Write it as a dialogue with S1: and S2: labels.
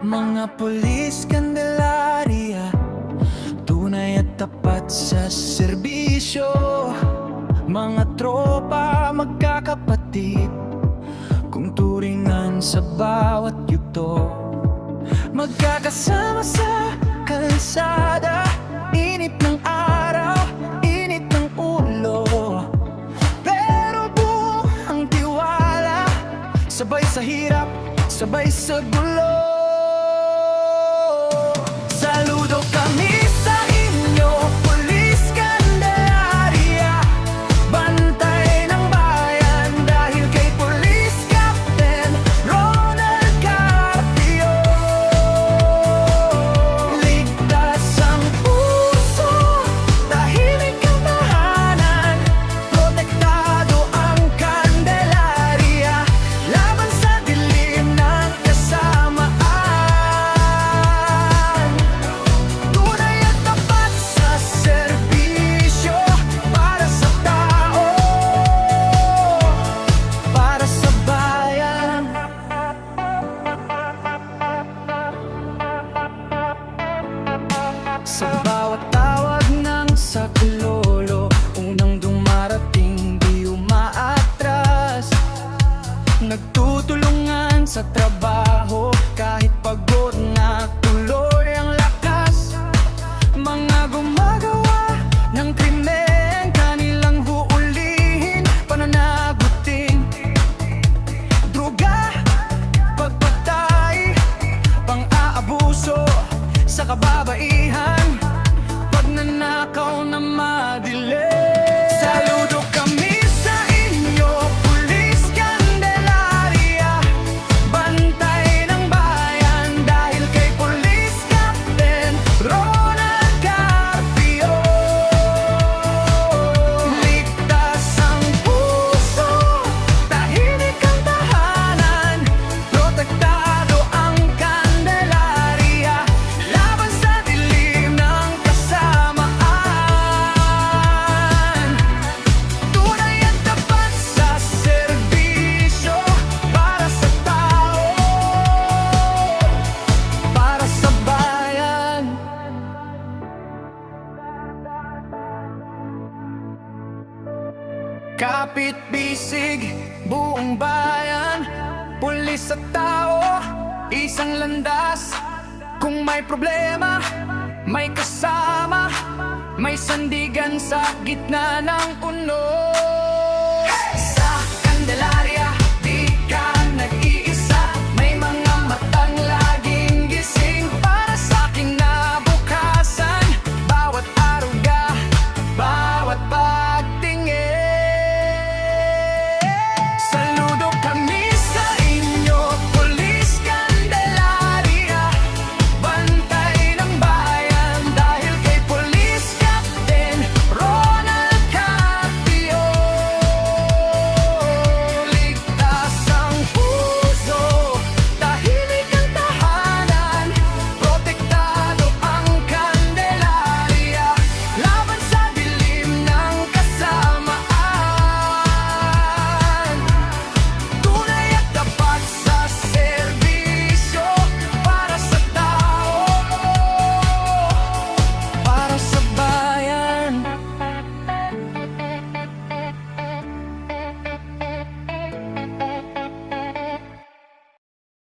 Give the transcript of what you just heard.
S1: Mga pulis Candelaria, tunay at tapat sa serbisyo. Mga tropa magkakapatid, kung turingan sa bawat yugto. Magkakasama sa kalsada, init ng araw, init ng ulo, pero buo ang tiwala. Sabay sa hirap, sabay sa gulo. Saludo kami sa inyo, Pulis Candelaria, bantay ng bayan, dahil kay Police Captain Ronald Carpio. Ligtas ang puso, tahimik ang tahanan, protektado ang Candelaria, laban sa dilim ng kasamaan. Tunay at tapat sa serbisyo, para sa tao, para sa bayan. Sa bawat tawag ng saklolo, unang dumarating, di umaatras. Nagtutulungan sa trabaho, kahit pagod na tuloy ang lakas. Mga gumagawa ng krimen, kanilang huulihin, pananagutin. Droga, pagpatay, pang-aabuso sa kababaihan, pagnanakaw na madilim. Saludo kami sa inyo, Pulis Candelaria, bantay ng bayan, dahil kay Police Captain Ronald Carpio. Ligtas ang puso, tahimik ang tahanan, protektado ang Candelaria, laban sa dilim ng kasamaan. Tunay at tapat sa serbisyo, para sa tao, para sa bayan. Kapit bisig, buong bayan, pulis at tao, isang landas. Kung may problema, may kasama, may sandigan sa gitna ng uno.